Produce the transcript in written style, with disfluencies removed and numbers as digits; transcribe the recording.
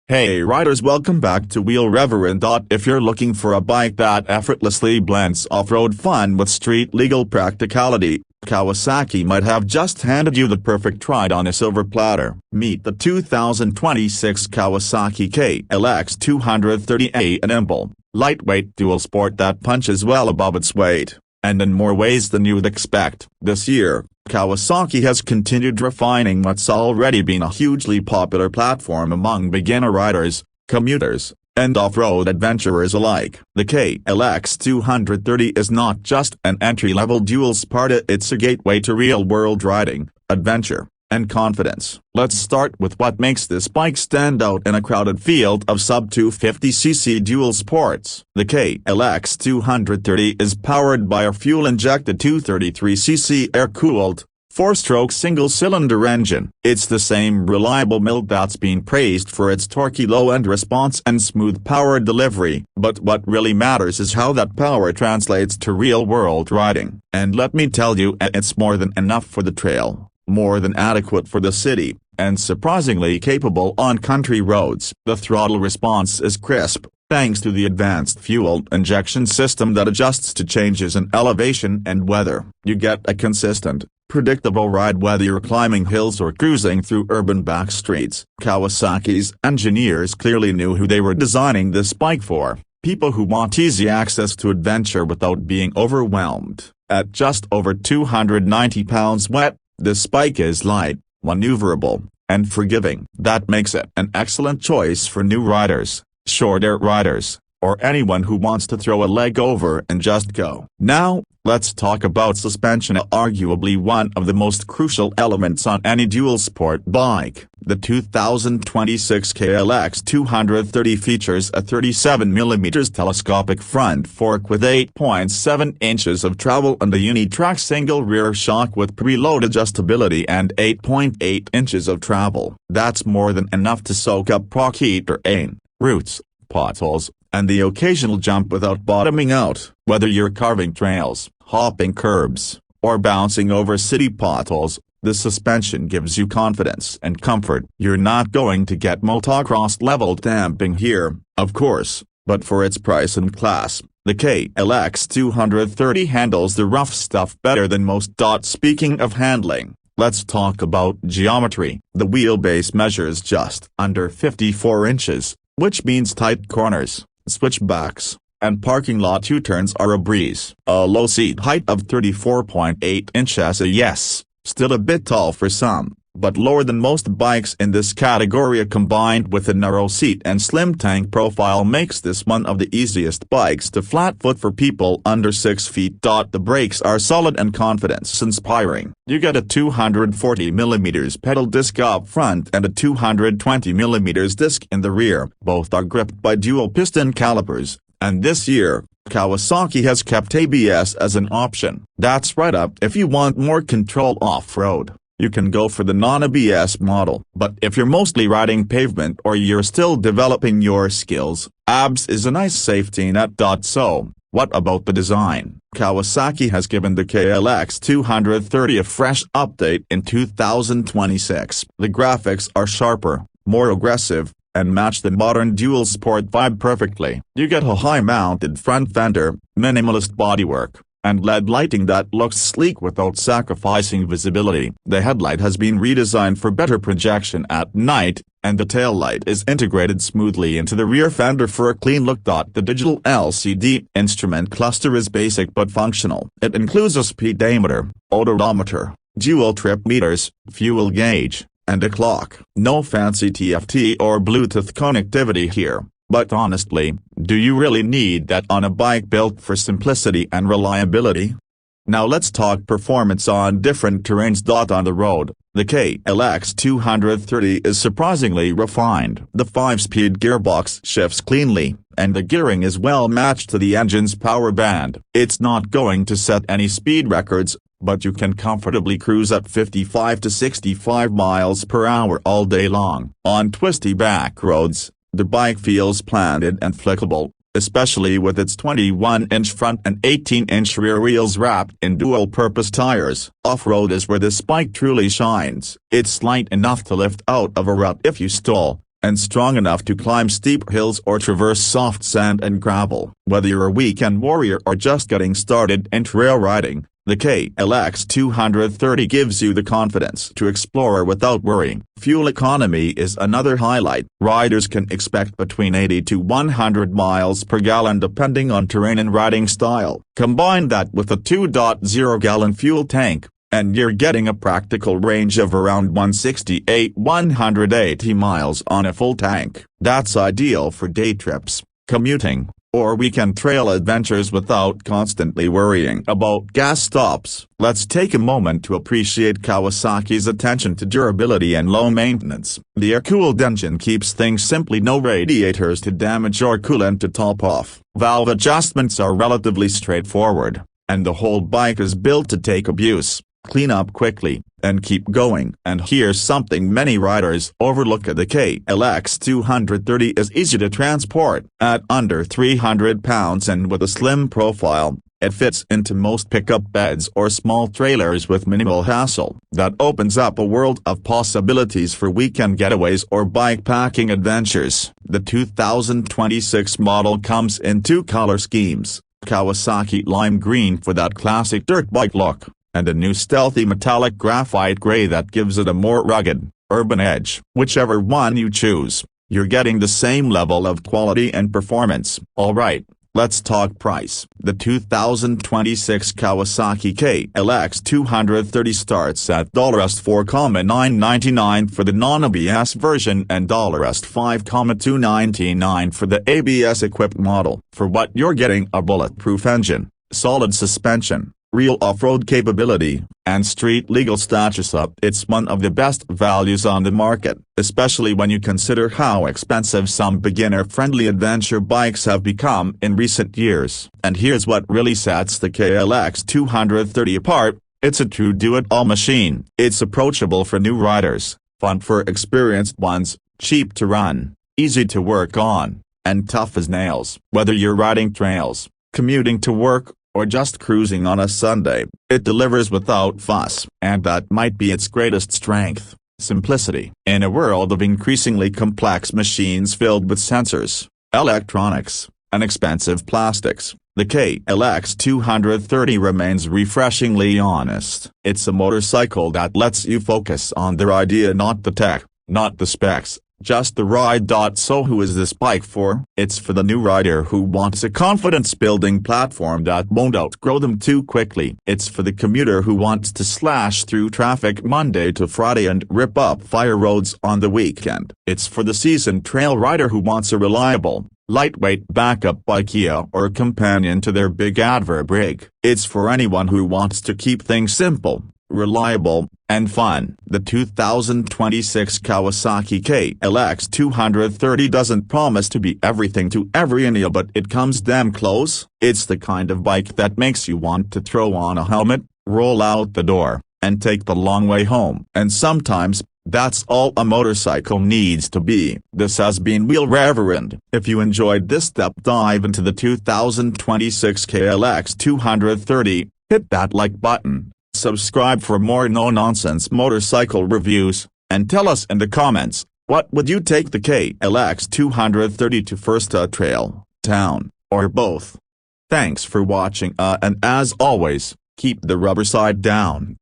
Hey riders, welcome back to Wheel Reverend. If you're looking for a bike that effortlessly blends off-road fun with street-legal practicality, Kawasaki might have just handed you the perfect ride on a silver platter. Meet the 2026 Kawasaki KLX 230A, an nimble, lightweight dual sport that punches well above its weight, and in more ways than you'd expect. This year, Kawasaki has continued refining what's already been a hugely popular platform among beginner riders, commuters, and off-road adventurers alike. The KLX 230 is not just an entry-level dual sport, it's a gateway to real-world riding, adventure, and confidence. Let's start with what makes this bike stand out in a crowded field of sub-250cc dual sports. The KLX 230 is powered by a fuel-injected 233cc air-cooled, 4-stroke single-cylinder engine. It's the same reliable build that's been praised for its torquey low-end response and smooth power delivery. But what really matters is how that power translates to real-world riding. And let me tell you, it's more than enough for the trail, more than adequate for the city, and surprisingly capable on country roads. The throttle response is crisp, thanks to the advanced fuel injection system that adjusts to changes in elevation and weather. You get a consistent, predictable ride whether you're climbing hills or cruising through urban back streets. Kawasaki's engineers clearly knew who they were designing this bike for: people who want easy access to adventure without being overwhelmed. At just over 290 pounds wet, this bike is light, maneuverable, and forgiving. That makes it an excellent choice for new riders, short-air riders, or anyone who wants to throw a leg over and just go. Now, let's talk about suspension, arguably one of the most crucial elements on any dual sport bike. The 2026 KLX 230 features a 37mm telescopic front fork with 8.7 inches of travel and a uni-track single rear shock with preload adjustability and 8.8 inches of travel. That's more than enough to soak up rock terrain, roots, potholes, and the occasional jump without bottoming out. Whether you're carving trails, hopping curbs, or bouncing over city potholes, the suspension gives you confidence and comfort. You're not going to get motocross-level damping here, of course, but for its price and class, the KLX 230 handles the rough stuff better than most. Speaking of handling, let's talk about geometry. The wheelbase measures just under 54 inches, which means tight corners, switchbacks, and parking lot U-turns are a breeze. A low seat height of 34.8 inches, yes, still a bit tall for some, but lower than most bikes in this category. Combined with a narrow seat and slim tank profile makes this one of the easiest bikes to flat-foot for people under 6 feet. The brakes are solid and confidence-inspiring. You get a 240mm pedal disc up front and a 220mm disc in the rear. Both are gripped by dual-piston calipers, and this year, Kawasaki has kept ABS as an option. That's right up if you want more control off-road. You can go for the non-ABS model. But if you're mostly riding pavement or you're still developing your skills, ABS is a nice safety net. So, what about the design? Kawasaki has given the KLX 230 a fresh update in 2026. The graphics are sharper, more aggressive, and match the modern dual sport vibe perfectly. You get a high-mounted front fender, minimalist bodywork, and LED lighting that looks sleek without sacrificing visibility. The headlight has been redesigned for better projection at night, and the taillight is integrated smoothly into the rear fender for a clean look. The digital LCD instrument cluster is basic but functional. It includes a speedometer, odometer, dual trip meters, fuel gauge, and a clock. No fancy TFT or Bluetooth connectivity here. But honestly, do you really need that on a bike built for simplicity and reliability? Now let's talk performance on different terrains. On the road, the KLX 230 is surprisingly refined. The 5-speed gearbox shifts cleanly, and the gearing is well matched to the engine's power band. It's not going to set any speed records, but you can comfortably cruise at 55 to 65 miles per hour all day long. On twisty back roads, the bike feels planted and flexible, especially with its 21-inch front and 18-inch rear wheels wrapped in dual-purpose tires. Off-road is where this bike truly shines. It's light enough to lift out of a rut if you stall, and strong enough to climb steep hills or traverse soft sand and gravel. Whether you're a weekend warrior or just getting started in trail riding, the KLX 230 gives you the confidence to explore without worrying. Fuel economy is another highlight. Riders can expect between 80 to 100 miles per gallon depending on terrain and riding style. Combine that with a 2.0-gallon fuel tank, and you're getting a practical range of around 168–180 miles on a full tank. That's ideal for day trips, commuting, or weekend trail adventures without constantly worrying about gas stops. Let's take a moment to appreciate Kawasaki's attention to durability and low maintenance. The air-cooled engine keeps things simple: no radiators to damage or coolant to top off. Valve adjustments are relatively straightforward, and the whole bike is built to take abuse, clean up quickly, and keep going. And here's something many riders overlook: the KLX 230 is easy to transport. At under 300 pounds and with a slim profile, it fits into most pickup beds or small trailers with minimal hassle. That opens up a world of possibilities for weekend getaways or bikepacking adventures. The 2026 model comes in two color schemes: Kawasaki lime green for that classic dirt bike look, and a new stealthy metallic graphite gray that gives it a more rugged, urban edge. Whichever one you choose, you're getting the same level of quality and performance. Alright, let's talk price. The 2026 Kawasaki KLX 230 starts at $4,999 for the non-ABS version and $5,299 for the ABS-equipped model. For what you're getting: a bulletproof engine, solid suspension, real off-road capability, and street-legal status. It's one of the best values on the market, especially when you consider how expensive some beginner-friendly adventure bikes have become in recent years. And here's what really sets the KLX 230 apart: it's a true do-it-all machine. It's approachable for new riders, fun for experienced ones, cheap to run, easy to work on, and tough as nails. Whether you're riding trails, commuting to work, or just cruising on a Sunday, it delivers without fuss. And that might be its greatest strength: simplicity. In a world of increasingly complex machines filled with sensors, electronics, and expensive plastics, the KLX 230 remains refreshingly honest. It's a motorcycle that lets you focus on the idea, not the tech, not the specs, just the ride. So who is this bike for? It's for the new rider who wants a confidence-building platform that won't outgrow them too quickly. It's for the commuter who wants to slash through traffic Monday to Friday and rip up fire roads on the weekend. It's for the seasoned trail rider who wants a reliable, lightweight backup bike or a companion to their big adverb rig. It's for anyone who wants to keep things simple, reliable, and fun. The 2026 Kawasaki KLX 230 doesn't promise to be everything to everyone, but it comes damn close. It's the kind of bike that makes you want to throw on a helmet, roll out the door, and take the long way home. And sometimes, that's all a motorcycle needs to be. This has been Wheel Reverend. If you enjoyed this deep dive into the 2026 KLX 230, hit that like button. Subscribe for more no-nonsense motorcycle reviews, and tell us in the comments, what would you take the KLX 230 to first: trail, town, or both? Thanks for watching, and as always, keep the rubber side down.